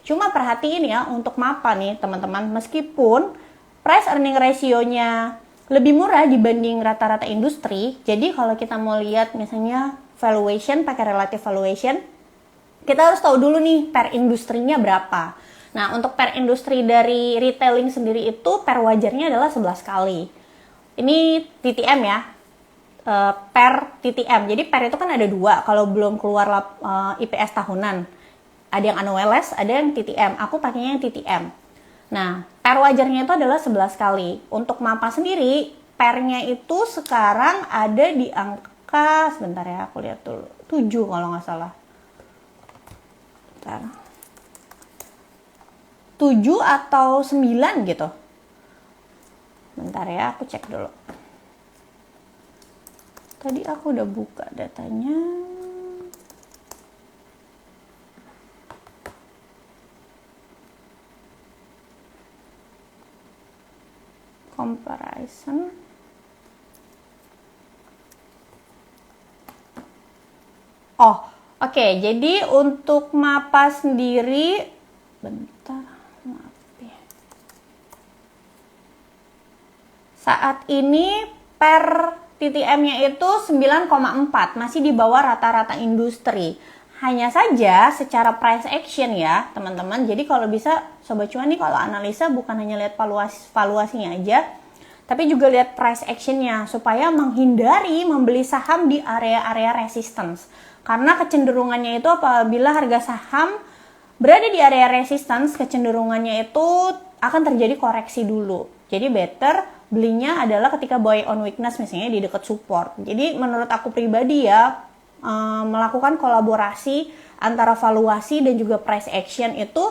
Cuma perhatiin ya untuk MAPA nih teman-teman, meskipun price earning ratio-nya lebih murah dibanding rata-rata industri. Jadi kalau kita mau lihat misalnya valuation, pakai relative valuation, kita harus tahu dulu nih per industrinya berapa. Nah, untuk per industri dari retailing sendiri itu per wajarnya adalah 11 kali. Ini TTM ya, per TTM. Jadi per itu kan ada dua, kalau belum keluar IPS tahunan. Ada yang annualized, ada yang TTM. Aku pakainya yang TTM. Nah, per wajarnya itu adalah 11 kali. Untuk MAPA sendiri, pernya itu sekarang ada di angka, sebentar ya, aku lihat dulu, 7 kalau nggak salah. Bentar. 7 atau 9 gitu. Bentar ya, aku cek dulu. Tadi aku udah buka datanya. Comparison. Oh, oke. Jadi untuk MAPA sendiri, bentar, maaf ya. Saat ini per TTM-nya itu 9,4, masih di bawah rata-rata industri. Hanya saja secara price action ya teman-teman, jadi kalau bisa Sobat Cuan nih kalau analisa bukan hanya lihat valuasinya aja, tapi juga lihat price actionnya supaya menghindari membeli saham di area-area resistance. Karena kecenderungannya itu apabila harga saham berada di area resistance, kecenderungannya itu akan terjadi koreksi dulu. Jadi better belinya adalah ketika buy on weakness, misalnya di dekat support. Jadi menurut aku pribadi ya, melakukan kolaborasi antara valuasi dan juga price action itu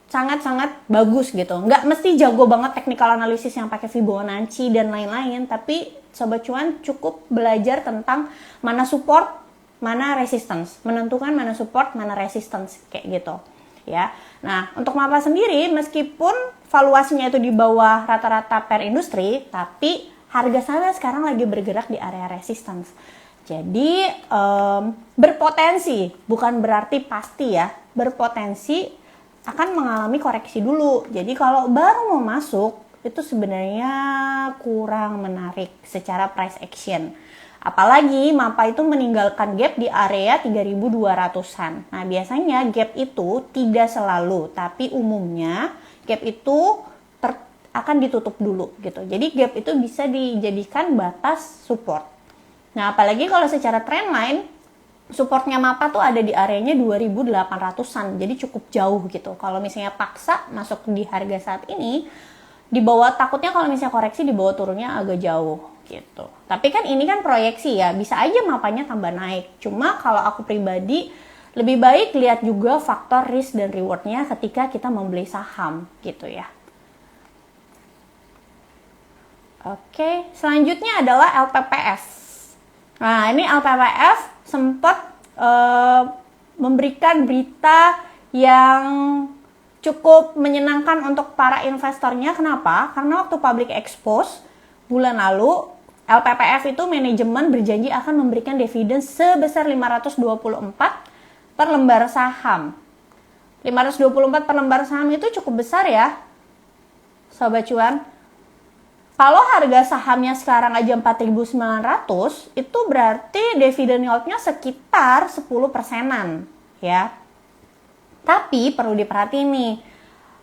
sangat-sangat bagus gitu. Nggak mesti jago banget technical analysis yang pakai Fibonacci dan lain-lain, tapi Sobat Cuan cukup belajar tentang mana support, mana resistance, menentukan mana support, mana resistance, kayak gitu ya. Nah, untuk MAPA sendiri meskipun valuasinya itu di bawah rata-rata per industri, tapi harga sahamnya sekarang lagi bergerak di area resistance. Jadi berpotensi, bukan berarti pasti ya, berpotensi akan mengalami koreksi dulu. Jadi kalau baru mau masuk, itu sebenarnya kurang menarik secara price action. Apalagi MAPA itu meninggalkan gap di area 3.200-an. Nah biasanya gap itu tidak selalu, tapi umumnya gap itu akan ditutup dulu gitu. Jadi gap itu bisa dijadikan batas support. Nah, apalagi kalau secara trendline, supportnya MAPA tuh ada di areanya 2.800-an, jadi cukup jauh gitu. Kalau misalnya paksa masuk di harga saat ini, di bawah, takutnya kalau misalnya koreksi di bawah turunnya agak jauh gitu. Tapi kan ini kan proyeksi ya, bisa aja MAPA-nya tambah naik. Cuma kalau aku pribadi, lebih baik lihat juga faktor risk dan reward-nya ketika kita membeli saham gitu ya. Oke, selanjutnya adalah LPPF. Nah, ini LPPF sempat memberikan berita yang cukup menyenangkan untuk para investornya. Kenapa? Karena waktu public expose bulan lalu, LPPF itu manajemen berjanji akan memberikan dividen sebesar 524 per lembar saham. 524 per lembar saham itu cukup besar ya, Sobat Cuan. Kalau harga sahamnya sekarang aja 4.900, itu berarti dividen yield-nya sekitar 10%-an ya. Tapi perlu diperhatiin nih,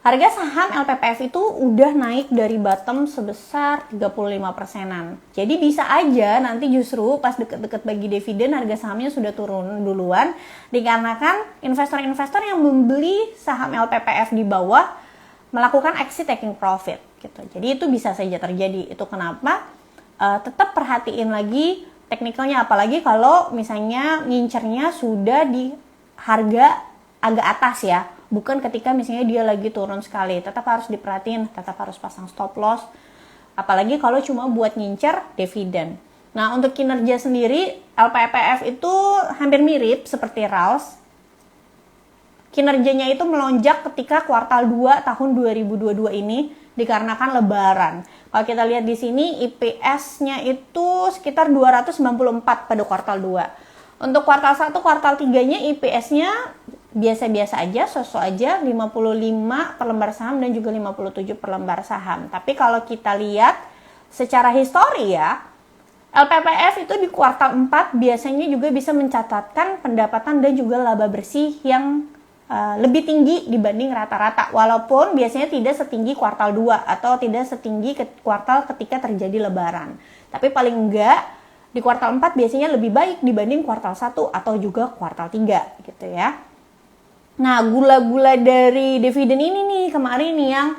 harga saham LPPF itu udah naik dari bottom sebesar 35%-an. Jadi bisa aja nanti justru pas deket-deket bagi dividen harga sahamnya sudah turun duluan, dikarenakan investor-investor yang membeli saham LPPF di bawah melakukan exit taking profit gitu. Jadi itu bisa saja terjadi. Itu kenapa tetap perhatiin lagi teknikalnya, apalagi kalau misalnya ngincernya sudah di harga agak atas ya, bukan ketika misalnya dia lagi turun sekali. Tetap harus diperhatiin, tetap harus pasang stop loss, apalagi kalau cuma buat ngincer dividen. Nah, untuk kinerja sendiri LPPF itu hampir mirip seperti RALS. Kinerjanya itu melonjak ketika kuartal 2 tahun 2022 ini dikarenakan lebaran. Kalau kita lihat di sini IPS-nya itu sekitar 294 pada kuartal 2. Untuk kuartal 1, kuartal 3-nya IPS-nya biasa-biasa aja, so-so aja, 55 per lembar saham dan juga 57 per lembar saham. Tapi kalau kita lihat secara histori ya, LPPF itu di kuartal 4 biasanya juga bisa mencatatkan pendapatan dan juga laba bersih yang lebih tinggi dibanding rata-rata, walaupun biasanya tidak setinggi kuartal 2 atau tidak setinggi kuartal ketika terjadi lebaran. Tapi paling enggak di kuartal 4 biasanya lebih baik dibanding kuartal 1 atau juga kuartal 3 gitu ya. Nah, gula-gula dari dividen ini nih kemarin nih yang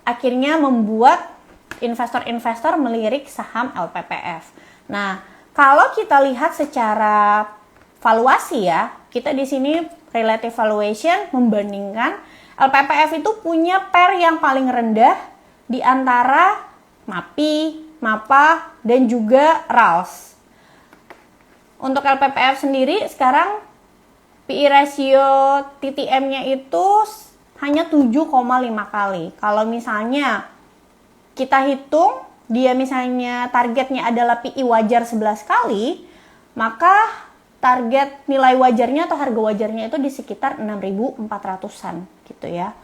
akhirnya membuat investor-investor melirik saham LPPF. Nah, kalau kita lihat secara valuasi ya, kita di sini relative valuation membandingkan LPPF itu punya PER yang paling rendah di antara MAPI, MAPA, dan juga RALS. Untuk LPPF sendiri sekarang PE ratio TTM-nya itu hanya 7,5 kali. Kalau misalnya kita hitung dia misalnya targetnya adalah PE wajar 11 kali, maka target nilai wajarnya atau harga wajarnya itu di sekitar 6.400-an gitu ya.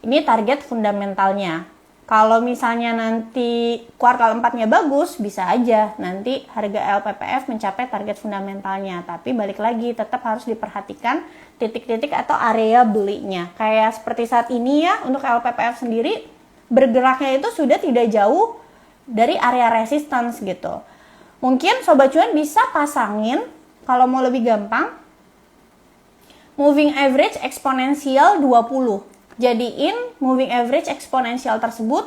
Ini target fundamentalnya. Kalau misalnya nanti kuartal 4-nya bagus, bisa aja nanti harga LPPF mencapai target fundamentalnya. Tapi balik lagi, tetap harus diperhatikan titik-titik atau area belinya. Kayak seperti saat ini ya, untuk LPPF sendiri, bergeraknya itu sudah tidak jauh dari area resistance gitu. Mungkin Sobat Cuan bisa pasangin, kalau mau lebih gampang, moving average eksponensial 20. Jadiin moving average eksponensial tersebut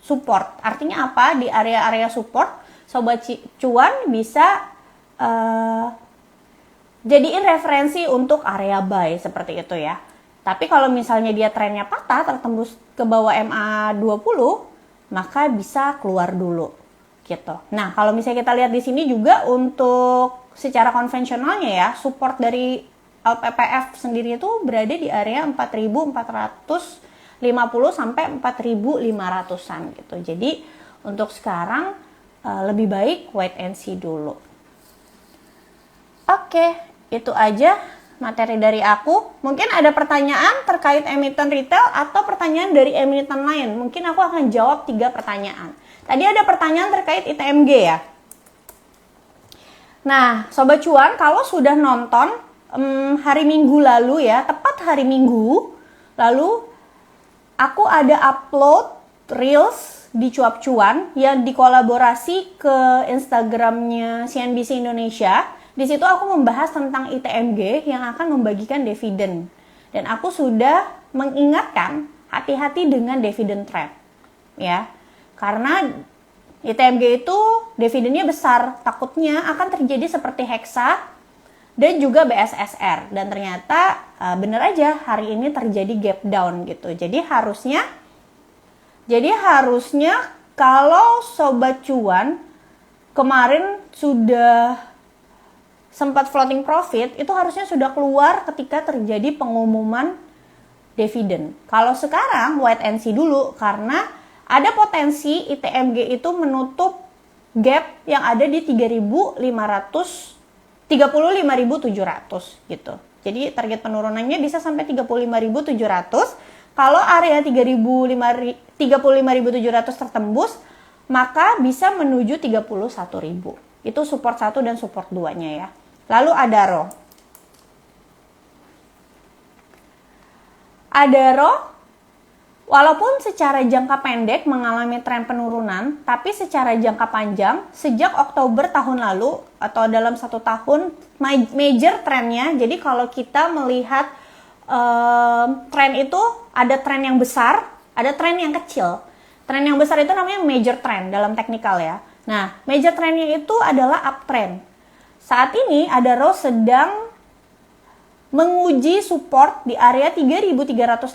support. Artinya apa? Di area-area support, Sobat Cuan bisa jadiin referensi untuk area buy seperti itu ya. Tapi kalau misalnya dia trennya patah, tertembus ke bawah MA20, maka bisa keluar dulu gitu. Nah, kalau misalnya kita lihat di sini juga untuk secara konvensionalnya ya, support dari LPPF sendiri itu berada di area 4.450 sampai 4.500-an gitu. Jadi untuk sekarang lebih baik wait and see dulu. Oke, itu aja materi dari aku. Mungkin ada pertanyaan terkait emiten retail atau pertanyaan dari emiten lain. Mungkin aku akan jawab 3 pertanyaan. Tadi ada pertanyaan terkait ITMG ya. Nah, Sobat Cuan, kalau sudah nonton hari Minggu lalu ya, tepat hari Minggu lalu aku ada upload Reels di Cuap Cuan yang dikolaborasi ke Instagramnya CNBC Indonesia. Di situ aku membahas tentang ITMG yang akan membagikan dividen. Dan aku sudah mengingatkan hati-hati dengan dividen trap. Ya. Karena ITMG itu dividennya besar, takutnya akan terjadi seperti Hexa dan juga BSSR. Dan ternyata bener aja hari ini terjadi gap down gitu. Jadi harusnya kalau Sobat Cuan kemarin sudah sempat floating profit, itu harusnya sudah keluar ketika terjadi pengumuman dividen. Kalau sekarang wait and see dulu, karena ada potensi ITMG itu menutup gap yang ada di 35.700 gitu. Jadi target penurunannya bisa sampai 35.700. Kalau area 35.700 tertembus, maka bisa menuju 31.000. Itu support 1 dan support 2-nya ya. Lalu Adaro walaupun secara jangka pendek mengalami tren penurunan, tapi secara jangka panjang sejak Oktober tahun lalu atau dalam 1 tahun major trennya. Jadi kalau kita melihat tren itu ada tren yang besar, ada tren yang kecil. Tren yang besar itu namanya major trend dalam teknikal ya. Nah, major trendnya itu adalah uptrend. Saat ini Adaro sedang menguji support di area 3.350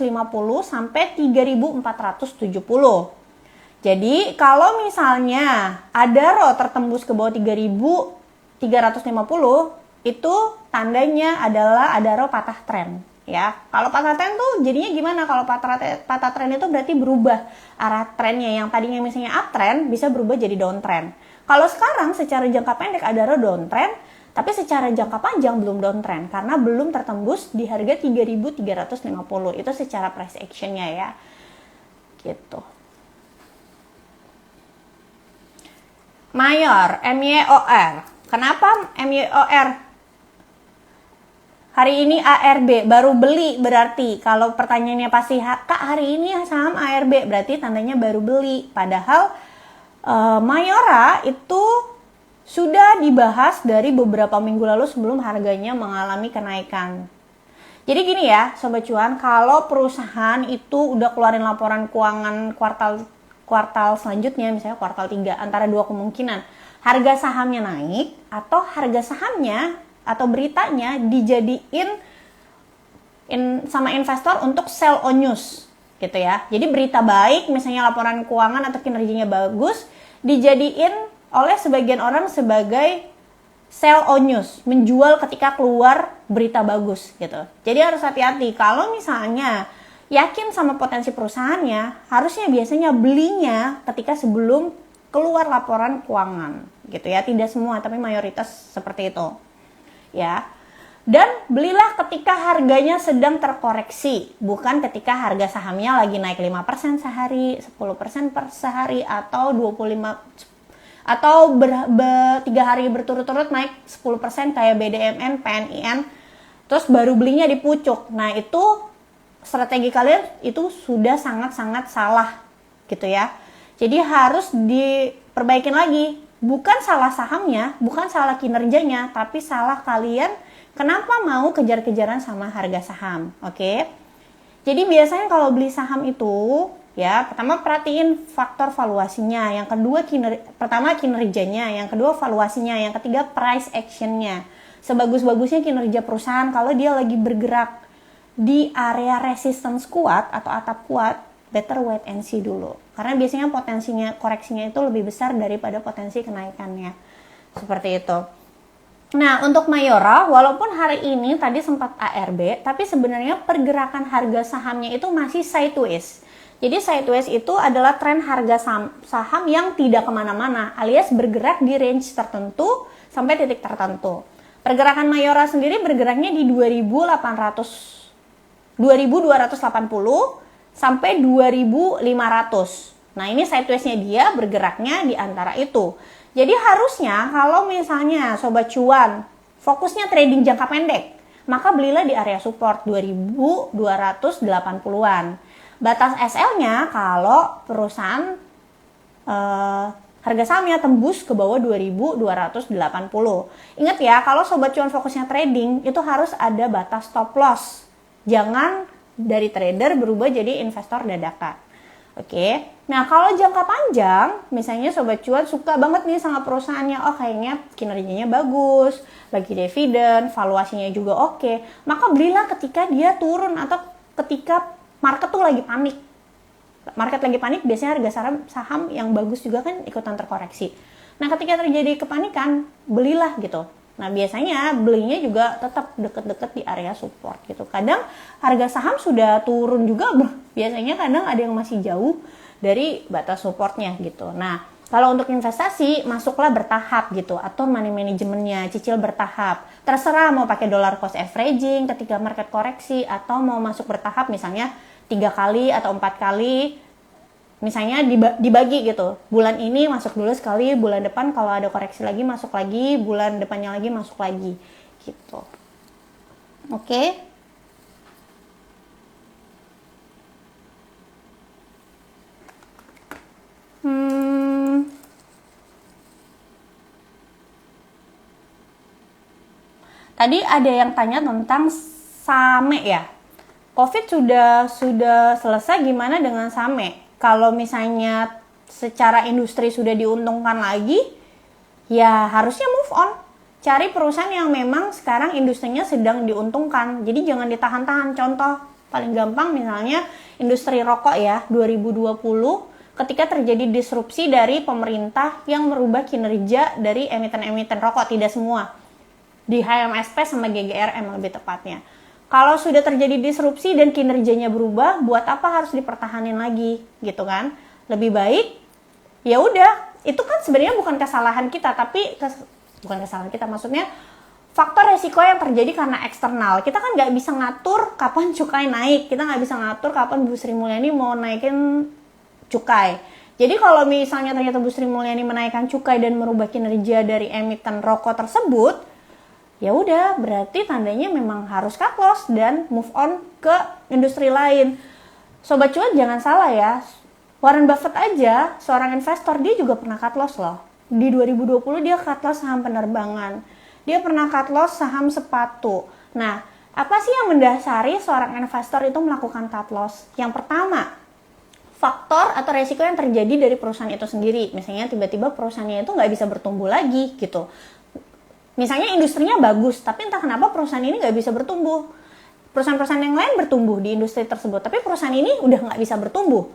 sampai 3.470. Jadi kalau misalnya Adaro tertembus ke bawah 3.350, itu tandanya adalah Adaro patah tren. Ya, kalau patah tren tuh jadinya gimana? Kalau patah tren itu berarti berubah arah trennya, yang tadinya misalnya uptrend bisa berubah jadi downtrend. Kalau sekarang secara jangka pendek Adaro downtrend, Tapi secara jangka panjang belum downtrend karena belum tertembus di harga 3.350. Itu secara price actionnya ya. Gitu. Mayor, MYOR. Kenapa MYOR? Hari ini ARB, baru beli berarti. Kalau pertanyaannya pasti, Kak hari ini saham ARB, berarti tandanya baru beli. Padahal Mayora itu sudah dibahas dari beberapa minggu lalu sebelum harganya mengalami kenaikan. Jadi gini ya Sobat Cuan, kalau perusahaan itu udah keluarin laporan keuangan kuartal selanjutnya, misalnya kuartal 3, antara dua kemungkinan, harga sahamnya naik atau harga sahamnya atau beritanya dijadiin sama investor untuk sell on news gitu ya. Jadi berita baik, misalnya laporan keuangan atau kinerjanya bagus, dijadiin oleh sebagian orang sebagai sell on news, menjual ketika keluar berita bagus gitu. Jadi harus hati-hati. Kalau misalnya yakin sama potensi perusahaannya, harusnya biasanya belinya ketika sebelum keluar laporan keuangan gitu ya. Tidak semua, tapi mayoritas seperti itu. Ya. Dan belilah ketika harganya sedang terkoreksi, bukan ketika harga sahamnya lagi naik 5% sehari, 10% per sehari, atau 25 atau 3 hari berturut-turut naik 10% kayak BDMN, PNIN, terus baru belinya di pucuk. Nah, itu strategi kalian itu sudah sangat-sangat salah gitu ya. Jadi harus diperbaikin lagi. Bukan salah sahamnya, bukan salah kinerjanya, tapi salah kalian kenapa mau kejar-kejaran sama harga saham, oke? Jadi biasanya kalau beli saham itu, ya pertama perhatiin faktor valuasinya, yang kedua pertama kinerjanya, yang kedua valuasinya, yang ketiga price actionnya. Sebagus-bagusnya kinerja perusahaan kalau dia lagi bergerak di area resistance kuat atau atap kuat, better wait and see dulu. Karena biasanya potensinya koreksinya itu lebih besar daripada potensi kenaikannya. Seperti itu. Nah, untuk Mayora, walaupun hari ini tadi sempat ARB, tapi sebenarnya pergerakan harga sahamnya itu masih sideways. Jadi sideways itu adalah tren harga saham yang tidak kemana-mana, alias bergerak di range tertentu sampai titik tertentu. Pergerakan Mayora sendiri bergeraknya di 2280 sampai 2500. Nah, ini sideways-nya dia bergeraknya di antara itu. Jadi harusnya kalau misalnya Sobat Cuan fokusnya trading jangka pendek, maka belilah di area support 2280-an. Batas SL-nya kalau perusahaan harga sahamnya tembus ke bawah 2280. Ingat ya, kalau Sobat Cuan fokusnya trading, itu harus ada batas stop loss. Jangan dari trader berubah jadi investor dadakan. Oke. Nah, kalau jangka panjang, misalnya Sobat Cuan suka banget nih sama perusahaannya, oh kayaknya kinerjanya bagus, lagi dividen, valuasinya juga oke, maka belilah ketika dia turun atau ketika market tuh lagi panik. Market lagi panik, biasanya harga saham yang bagus juga kan ikutan terkoreksi. Nah, ketika terjadi kepanikan, belilah gitu. Nah, biasanya belinya juga tetap deket-deket di area support gitu. Kadang harga saham sudah turun juga, biasanya kadang ada yang masih jauh dari batas supportnya gitu. Nah, kalau untuk investasi, masuklah bertahap gitu, atau money managementnya, cicil bertahap. Terserah mau pakai dollar cost averaging ketika market koreksi, atau mau masuk bertahap misalnya 3 kali atau 4 kali. Misalnya dibagi gitu, bulan ini masuk dulu sekali, bulan depan kalau ada koreksi lagi masuk lagi, bulan depannya lagi masuk lagi gitu. Oke. Tadi ada yang tanya tentang Same ya. Covid sudah selesai, gimana dengan Same? Kalau misalnya secara industri sudah diuntungkan lagi, ya harusnya move on. Cari perusahaan yang memang sekarang industrinya sedang diuntungkan. Jadi jangan ditahan-tahan. Contoh paling gampang misalnya industri rokok ya, 2020 ketika terjadi disrupsi dari pemerintah yang merubah kinerja dari emiten-emiten rokok, tidak semua. Di HMSP sama GGR emang lebih tepatnya. Kalau sudah terjadi disrupsi dan kinerjanya berubah, buat apa harus dipertahanin lagi, gitu kan? Lebih baik, ya udah, itu kan sebenarnya bukan kesalahan kita, tapi bukan kesalahan kita, maksudnya faktor resiko yang terjadi karena eksternal. Kita kan nggak bisa ngatur kapan cukai naik, kita nggak bisa ngatur kapan Bu Sri Mulyani mau naikin cukai. Jadi kalau misalnya ternyata Bu Sri Mulyani menaikkan cukai dan merubah kinerja dari emiten rokok tersebut, ya udah berarti tandanya memang harus cut loss dan move on ke industri lain. Sobat cuan jangan salah ya, Warren Buffett aja seorang investor, dia juga pernah cut loss loh. Di 2020 dia cut loss saham penerbangan, dia pernah cut loss saham sepatu. Nah, apa sih yang mendasari seorang investor itu melakukan cut loss? Yang pertama, faktor atau resiko yang terjadi dari perusahaan itu sendiri. Misalnya tiba-tiba perusahaannya itu nggak bisa bertumbuh lagi gitu. Misalnya industrinya bagus, tapi entah kenapa perusahaan ini nggak bisa bertumbuh. Perusahaan-perusahaan yang lain bertumbuh di industri tersebut, tapi perusahaan ini udah nggak bisa bertumbuh.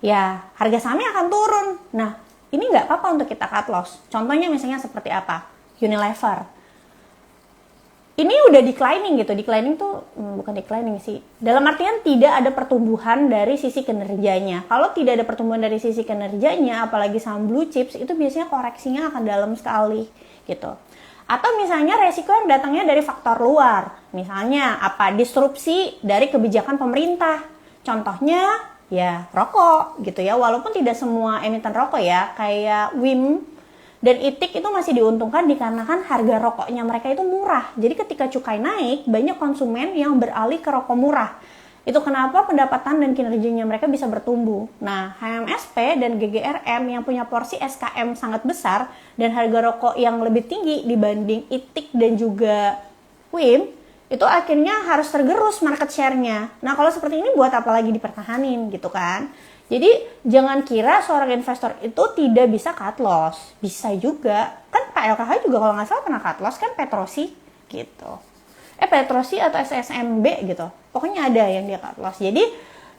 Ya, harga sahamnya akan turun. Nah, ini nggak apa-apa untuk kita cut loss. Contohnya misalnya seperti apa? Unilever. Ini udah declining gitu. Declining tuh bukan declining sih. Dalam artian tidak ada pertumbuhan dari sisi kinerjanya. Kalau tidak ada pertumbuhan dari sisi kinerjanya, apalagi saham blue chips, itu biasanya koreksinya akan dalam sekali gitu. Atau misalnya resiko yang datangnya dari faktor luar. Misalnya apa? Disrupsi dari kebijakan pemerintah. Contohnya ya rokok gitu ya, walaupun tidak semua emiten rokok ya, kayak WIM dan ITIK itu masih diuntungkan dikarenakan harga rokoknya mereka itu murah. Jadi ketika cukai naik, banyak konsumen yang beralih ke rokok murah. Itu kenapa pendapatan dan kinerjanya mereka bisa bertumbuh. Nah, HMSP dan GGRM yang punya porsi SKM sangat besar dan harga rokok yang lebih tinggi dibanding ITIK dan juga WIM, itu akhirnya harus tergerus market share-nya. Nah, kalau seperti ini buat apa lagi dipertahanin gitu kan? Jadi, jangan kira seorang investor itu tidak bisa cut loss. Bisa juga. Kan Pak LKH juga kalau nggak salah pernah cut loss kan, Petrosi gitu. Petrosi atau SSMB gitu. Pokoknya ada yang dia cut loss. Jadi,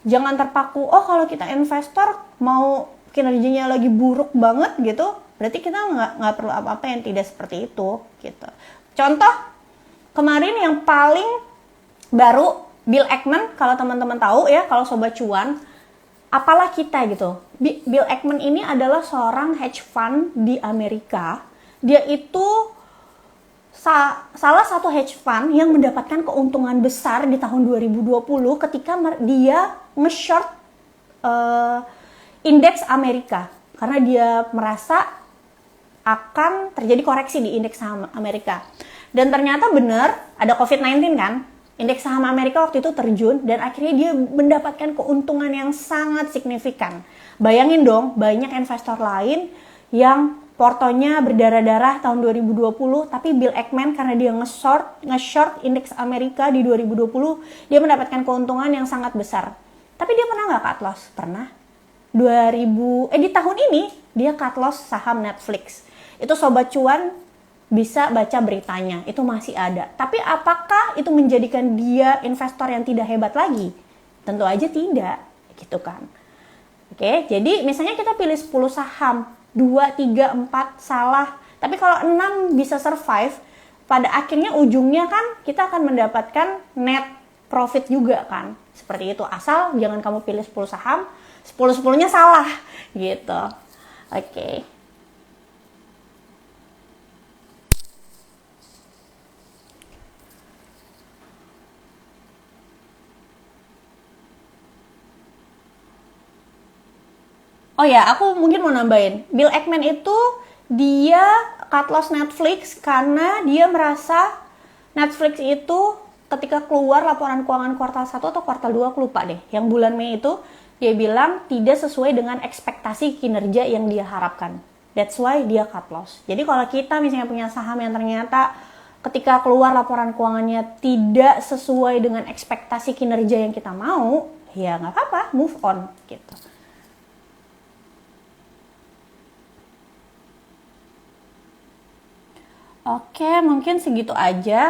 jangan terpaku, oh kalau kita investor mau kinerjanya lagi buruk banget gitu, berarti kita nggak perlu apa-apa yang tidak seperti itu gitu. Contoh, kemarin yang paling baru, Bill Ackman, kalau teman-teman tahu ya, kalau sobat cuan, apalah kita gitu. Bill Ackman ini adalah seorang hedge fund di Amerika. Dia itu salah satu hedge fund yang mendapatkan keuntungan besar di tahun 2020 ketika dia nge-short indeks Amerika. Karena dia merasa akan terjadi koreksi di indeks saham Amerika. Dan ternyata benar, ada COVID-19 kan, indeks saham Amerika waktu itu terjun, dan akhirnya dia mendapatkan keuntungan yang sangat signifikan. Bayangin dong, banyak investor lain yang portonya berdarah-darah tahun 2020, tapi Bill Ackman karena dia nge-short indeks Amerika di 2020, dia mendapatkan keuntungan yang sangat besar. Tapi dia pernah nggak cut loss? Pernah. Di tahun ini, dia cut loss saham Netflix. Itu sobat cuan bisa baca beritanya, itu masih ada. Tapi apakah itu menjadikan dia investor yang tidak hebat lagi? Tentu aja tidak, gitu kan. Oke, jadi misalnya kita pilih 10 saham, 2, 3, 4 salah. Tapi kalau 6 bisa survive, pada akhirnya ujungnya kan kita akan mendapatkan net profit juga kan. Seperti itu, asal jangan kamu pilih 10 saham, 10-10-nya salah, gitu. Oke. Oh ya, aku mungkin mau nambahin. Bill Ackman itu dia cut loss Netflix karena dia merasa Netflix itu ketika keluar laporan keuangan kuartal 1 atau kuartal 2, aku lupa deh. Yang bulan Mei itu dia bilang tidak sesuai dengan ekspektasi kinerja yang dia harapkan. That's why dia cut loss. Jadi kalau kita misalnya punya saham yang ternyata ketika keluar laporan keuangannya tidak sesuai dengan ekspektasi kinerja yang kita mau, ya nggak apa-apa, move on gitu. Oke, mungkin segitu aja.